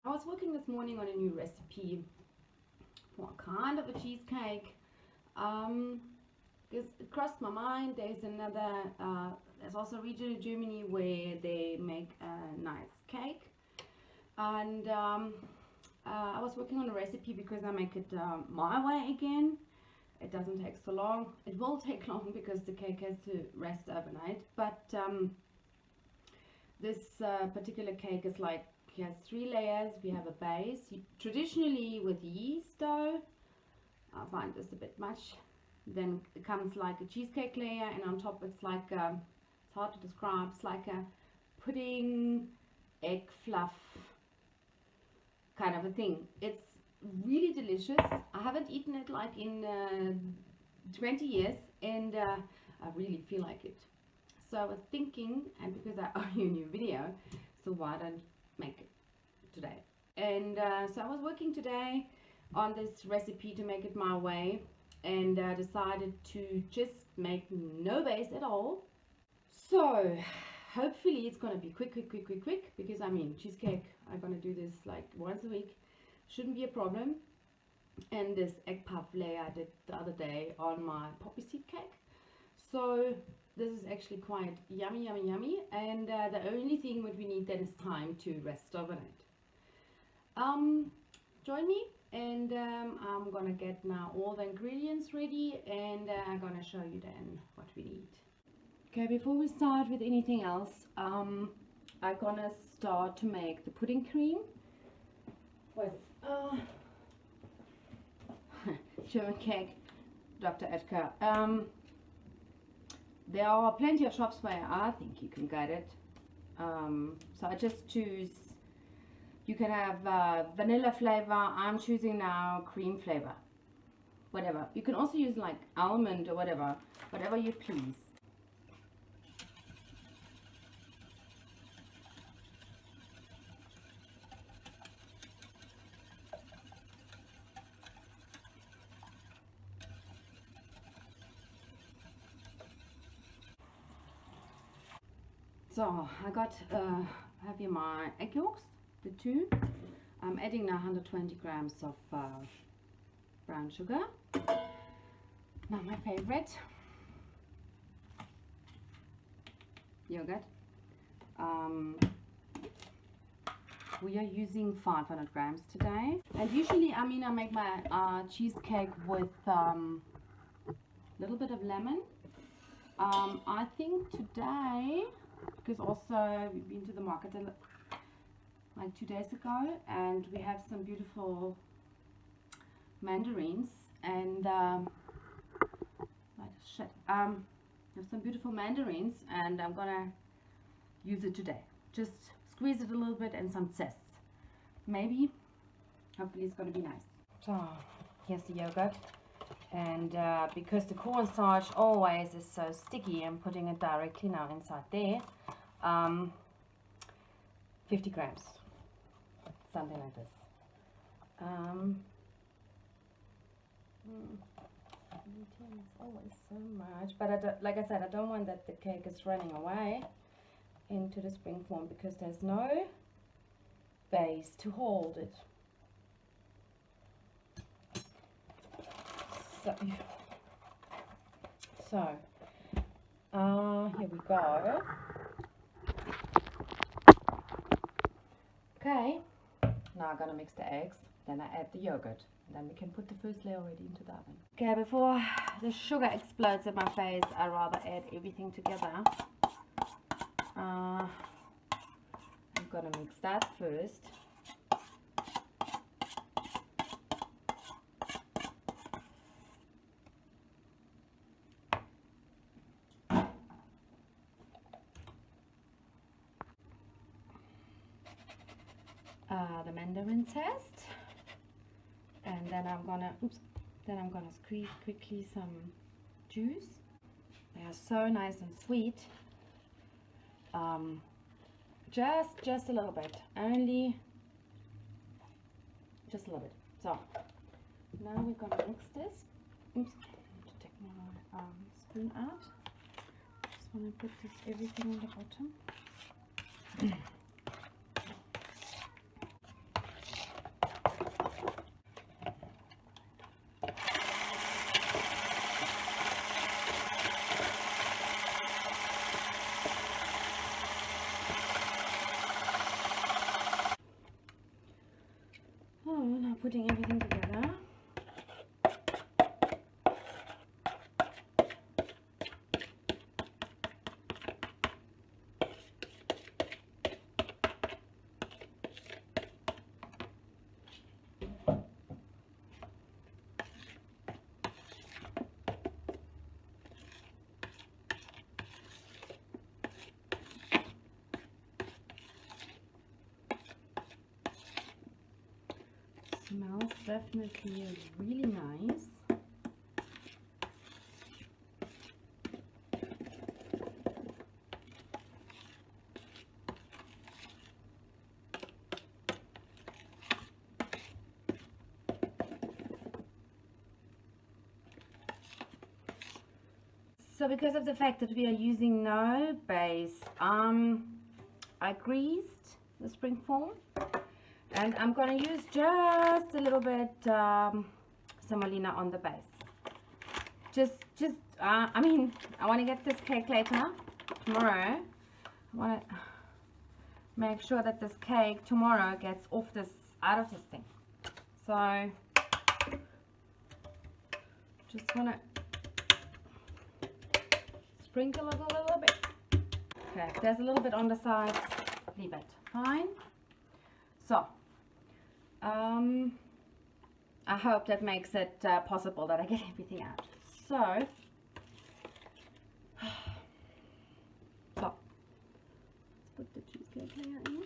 I was working this morning on a new recipe for a kind of a cheesecake. Because it crossed my mind. There's also a region in Germany where they make a nice cake, and I was working on a recipe because I make it my way again. It doesn't take so long. It will take long because the cake has to rest overnight, but this particular cake is like, it has 3 layers. We have a base, traditionally with yeast dough. I find this a bit much. Then it comes like a cheesecake layer, and on top it's like it's hard to describe. It's like a pudding, egg fluff kind of a thing. It's really delicious. I haven't eaten it like in 20 years, and I really feel like it. So I was thinking, and because I owe you a new video, so why don't make it today? And so I was working today on this recipe to make it my way, and decided to just make no base at all. So hopefully it's gonna be quick, because I mean, cheesecake, I'm gonna do this like once a week, shouldn't be a problem. And this egg puff layer I did the other day on my poppy seed cake. So this is actually quite yummy, and the only thing what we need then is time to rest overnight. Join me, and I'm gonna get now all the ingredients ready, and I'm gonna show you then what we need. Okay, before we start with anything else, I'm gonna start to make the pudding cream. What is it? German cake, Dr. Edgar. There are plenty of shops where I think you can get it. So I just choose, you can have vanilla flavor. I'm choosing now cream flavor. Whatever. You can also use like almond or whatever you please. So I got have here my egg yolks, the 2. I'm adding now 120 grams of brown sugar. Now my favorite, yogurt. We are using 500 grams today, and usually I make my cheesecake with a little bit of lemon. I think today, because also we've been to the market like 2 days ago, and we have some beautiful mandarins, and have some beautiful mandarins, and I'm gonna use it today. Just squeeze it a little bit and some zest. Maybe, hopefully it's gonna be nice. So here's the yogurt, and because the cornstarch always is so sticky, I'm putting it directly now inside there. 50 grams, something like this. It's always so much, but like I said, I don't want that the cake is running away into the spring form, because there's no base to hold it. So here we go. Okay, now I'm gonna mix the eggs, then I add the yogurt, and then we can put the first layer already into the oven. Okay, before the sugar explodes in my face, I rather add everything together. I'm gonna mix that first. The mandarin zest, and then I'm gonna squeeze quickly some juice. They are so nice and sweet. Just a little bit, only just a little bit. So now we're gonna mix this. Oops, I have to take my spoon out. Just want to put everything on the bottom. putting everything together. Smells definitely really nice. So because of the fact that we are using no base, I greased the springform. And I'm going to use just a little bit semolina on the base. I mean, I want to get this cake later, tomorrow. I want to make sure that this cake tomorrow gets out of this thing. So, just want to sprinkle it a little bit. Okay, if there's a little bit on the sides, leave it. Fine. So, I hope that makes it possible that I get everything out. So, let's put the cheesecake layer in.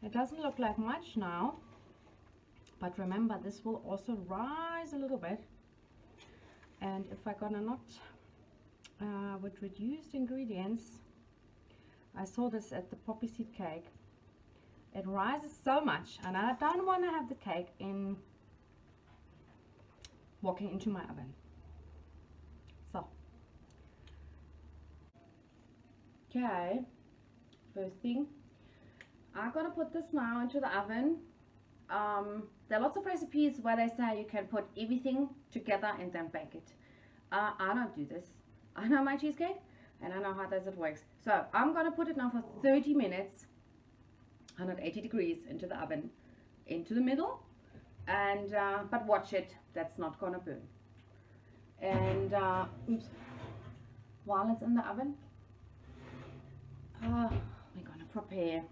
It doesn't look like much now, but remember this will also rise a little bit, and if I'm gonna not with reduced ingredients, I saw this at the poppy seed cake, it rises so much and I don't want to have the cake in walking into my oven. So okay, first thing, I'm gonna put this now into the oven. There are lots of recipes where they say you can put everything together and then bake it. I don't do this. I know my cheesecake and I know how it works. So I'm gonna put it now for 30 minutes, 180 degrees into the oven, into the middle, and but watch it, that's not gonna burn. And oops, while it's in the oven, we're gonna prepare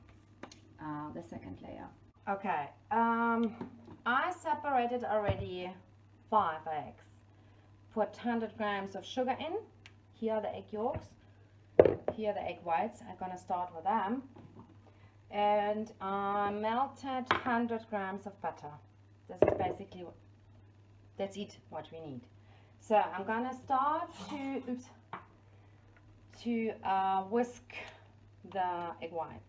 the second layer. Okay, I separated already 5 eggs. Put 100 grams of sugar in. Here are the egg yolks. Here are the egg whites. I'm gonna start with them. And melted 100 grams of butter. This is basically, that's it, what we need. So I'm gonna start to whisk the egg whites.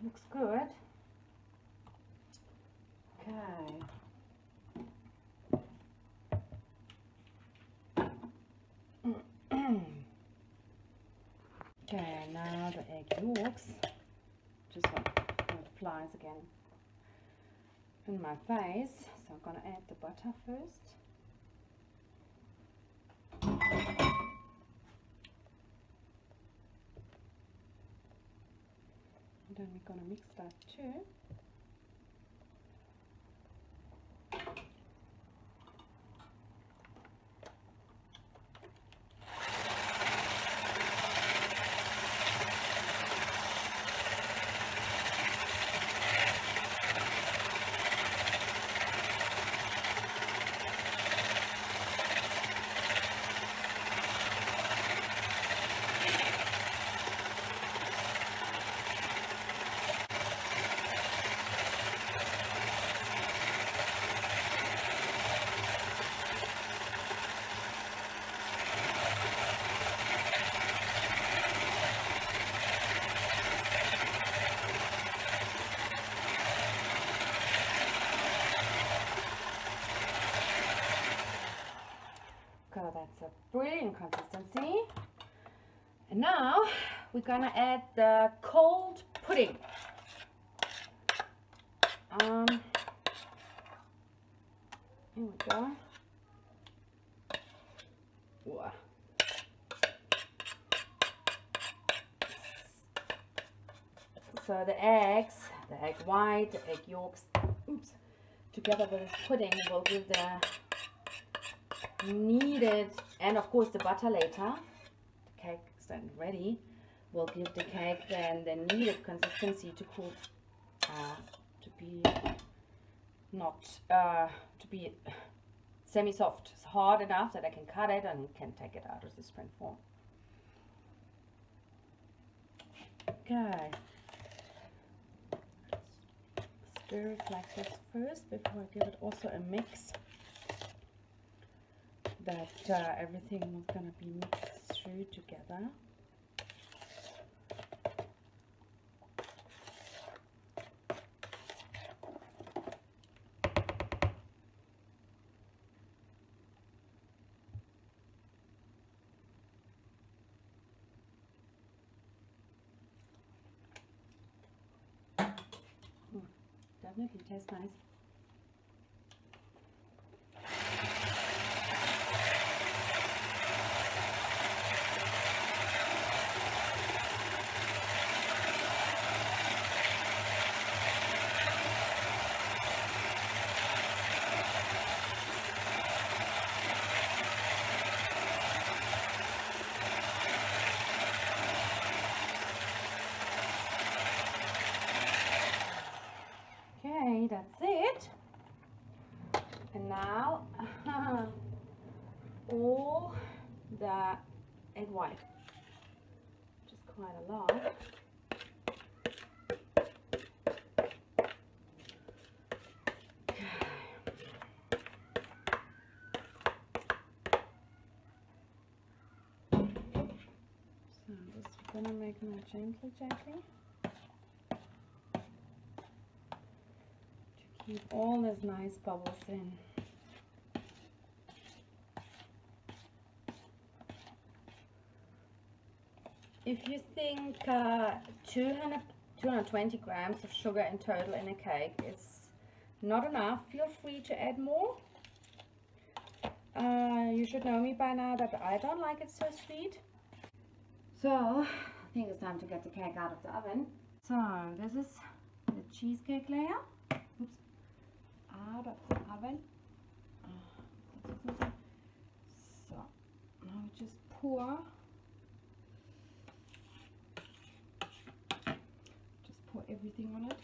Looks good. Okay. Okay, now the egg yolks. Just want it flies again in my face. So I'm gonna add the butter first. And then we're gonna mix that too. we're gonna add the cold pudding. Here we go. Whoa. So the eggs, the egg white, the egg yolks, oops, together with this pudding will give the needed, and of course the butter later, the cake is then ready, will give the cake then the needed consistency to cool, to be not, to be semi-soft. It's hard enough that I can cut it and can take it out of the spring form. Okay. Stir it like this first before I give it also a mix, that everything was gonna be mixed through together. Definitely tastes nice. Okay, that's it. And now all the egg white, which is quite a lot. So just gonna make more gently. Keep all those nice bubbles in. If you think 220 grams of sugar in total in a cake is not enough, feel free to add more. You should know me by now that I don't like it so sweet. So I think it's time to get the cake out of the oven. So this is the cheesecake layer. Oops. Out of the oven. So now we just pour everything on it.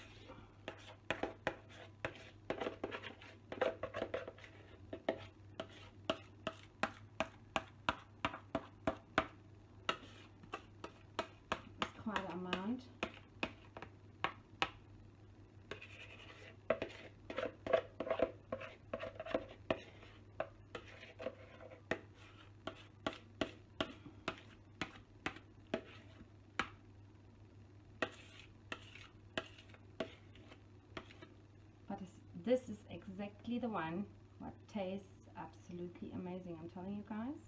It's quite an amount. This is exactly the one what tastes absolutely amazing, I'm telling you guys.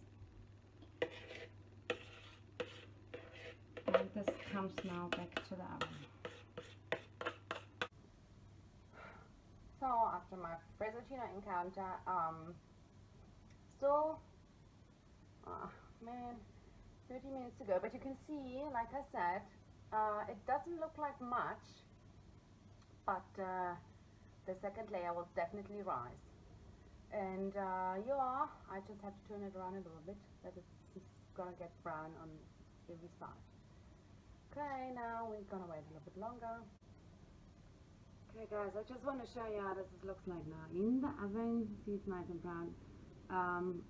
And this comes now back to the oven. So after my Fresotino encounter, still, man, 30 minutes to go. But you can see, like I said, it doesn't look like much, but the second layer will definitely rise. And yeah, I just have to turn it around a little bit, that it's gonna get brown on every side. Okay, now we're gonna wait a little bit longer. Okay guys, I just want to show you how this looks like now. In the oven, see it's nice and brown.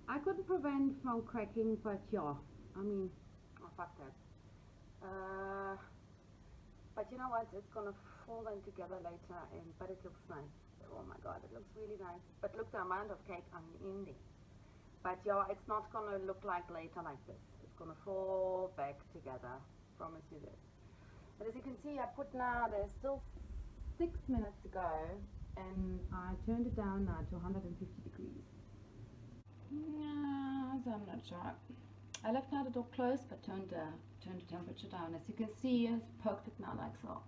I couldn't prevent from cracking, but yeah, I mean, oh fuck that. But you know what, it's gonna fall then together later, but it looks nice. Oh my god, it looks really nice. But look the amount of cake I'm in there. But yeah, it's not gonna look like later like this. It's gonna fall back together, promise you this. But as you can see, I put now, there's still 6 minutes to go, and I turned it down now to 150 degrees. Yeah, so I'm not sure. I left now the door closed, but turned the temperature down. As you can see, I've poked it now like so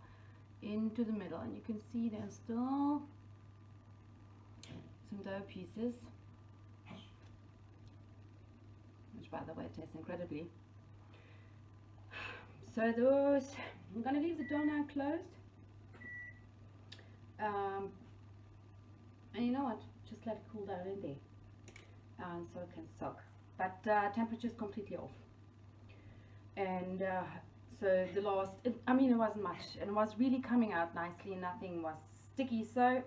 into the middle, and you can see there's still some dough pieces, which by the way tastes incredibly. So those, I'm gonna leave the dough now closed, and you know what, just let it cool down in there, and so it can soak, but temperature is completely off. And so the last, I mean, it wasn't much, and it was really coming out nicely, nothing was sticky, so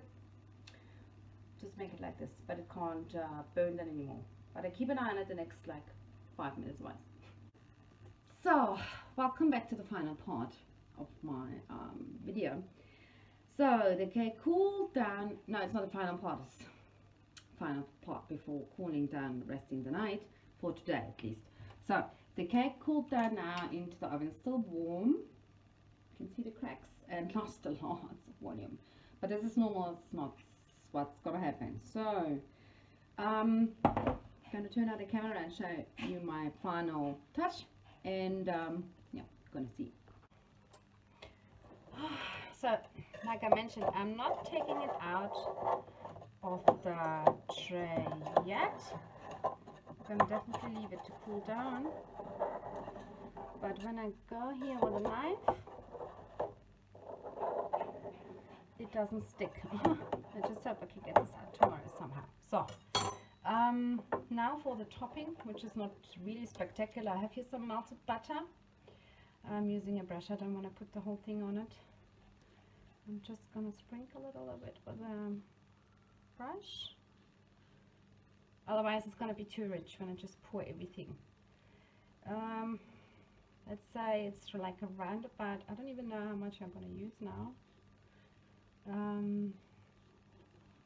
just make it like this, but it can't burn that anymore. But I keep an eye on it the next like 5 minutes once. So welcome back to the final part of my video. So the cake cooled down. No, it's not the final part, it's final part before cooling down, resting the night, for today at least. So the cake cooled down now into the oven, still warm. You can see the cracks and lost a lot of volume, but this is normal, it's not what's gonna happen. So I'm gonna turn out the camera and show you my final touch, and yeah, gonna see. So like I mentioned, I'm not taking it out of the tray yet. I'm gonna definitely leave it to cool down, but when I go here with a knife, it doesn't stick. I just hope I can get this out tomorrow somehow. So now for the topping, which is not really spectacular. I have here some melted butter. I'm using a brush, I don't want to put the whole thing on it. I'm just gonna sprinkle it a little bit with a brush. Otherwise it's going to be too rich when I just pour everything. Let's say it's like around about, I don't even know how much I'm going to use now.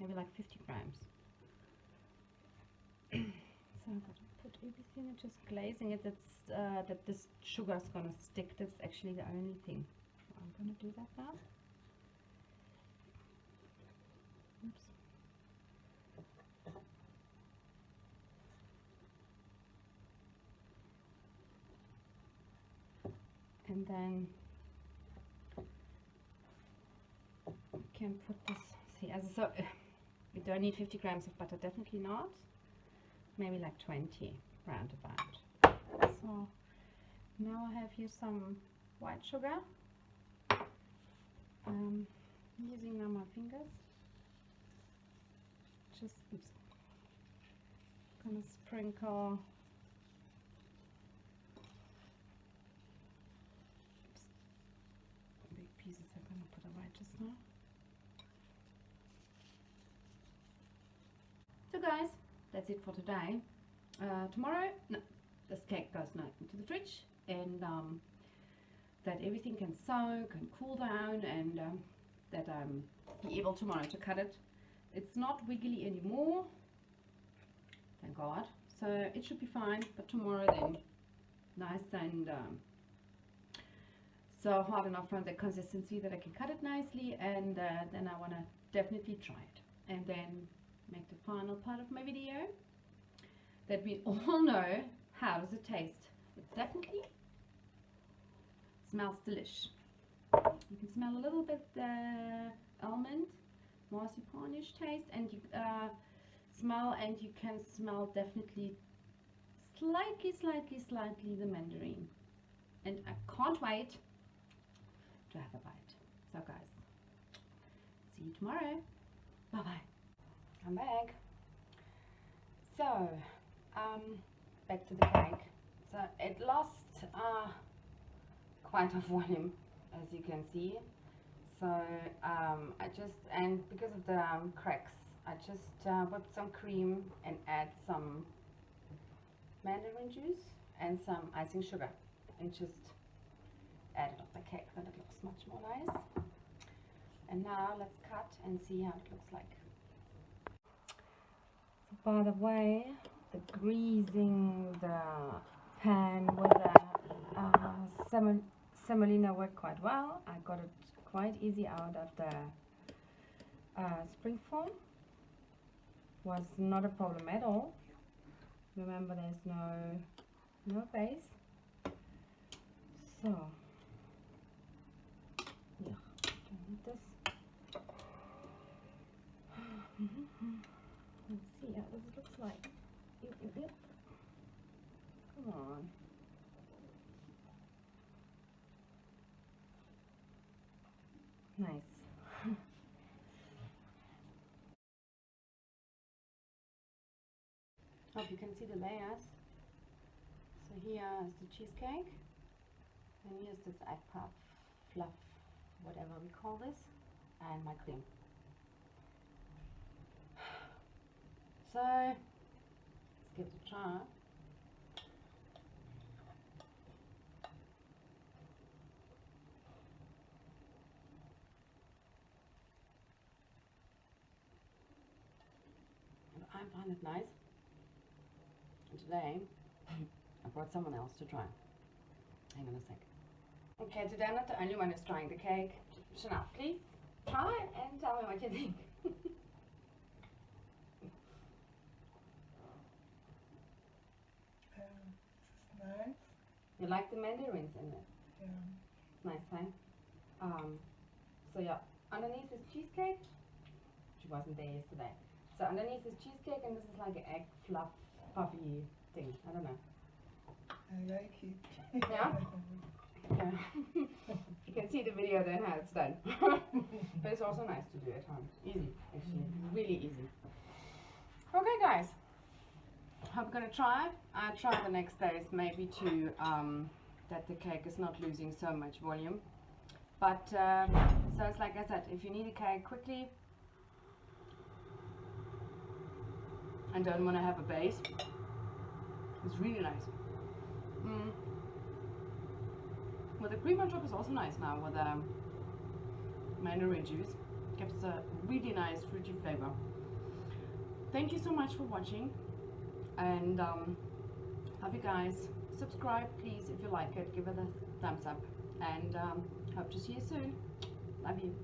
Maybe like 50 grams. So I'm going to put everything and just glazing it. That's, that this sugar is going to stick. That's actually the only thing. So I'm going to do that now. Oops. And then you can put this, see, as so you don't need 50 grams of butter, definitely not, maybe like 20 roundabout. So now I have here some white sugar. I'm using now my fingers, just oops, gonna sprinkle. Pieces I'm going to put away just now. So guys, that's it for today. Tomorrow, no, this cake goes now into the fridge, and that everything can soak and cool down, and that I'm be able tomorrow to cut it. It's not wiggly anymore, thank God, so it should be fine. But tomorrow then, nice and so hard enough from the consistency that I can cut it nicely, and then I want to definitely try it and then make the final part of my video that we all know how does it taste. It definitely smells delish. You can smell a little bit the almond marzipan-ish taste, and you you can smell definitely slightly the mandarin, and I can't wait to have a bite. So guys, see you tomorrow. Bye bye. I'm back. So back to the cake. So it lost quite a volume, as you can see. So I just, and because of the cracks, I just whipped some cream and add some mandarin juice and some icing sugar, and just added on the cake, then it looks much more nice. And now let's cut and see how it looks like. So by the way, the greasing the pan with the semolina worked quite well. I got it quite easy out of the springform. Was not a problem at all. Remember, there's no no base. So, yeah, don't need this. Let's see how this looks like. Yep. Come on. Nice. Hope you can see the layers. So here is the cheesecake, and here's this egg puff, fluff, whatever we call this, and my cream. So let's give it a try. I find it nice. And today I brought someone else to try. Hang on a sec. Okay, today I'm not the only one who's trying the cake. Chanel, please try and tell me what you think. It's nice. You like the mandarins in it? Yeah. It's nice, huh? So yeah, underneath is cheesecake. She wasn't there yesterday. So underneath is cheesecake, and this is like an egg fluff puffy thing. I don't know. I like it. Yeah? Yeah. You can see the video then how it's done. But it's also nice to do at home. Easy, actually. Really easy. Okay, guys. I'm gonna try. I'll try the next days maybe to that the cake is not losing so much volume. But so it's like I said, if you need a cake quickly and don't want to have a base, it's really nice. Well, the cream on top is also nice now with the mandarin juice. Gives a really nice fruity flavor. Thank you so much for watching, and love you guys. Subscribe please if you like it, give it a thumbs up, and hope to see you soon. Love you.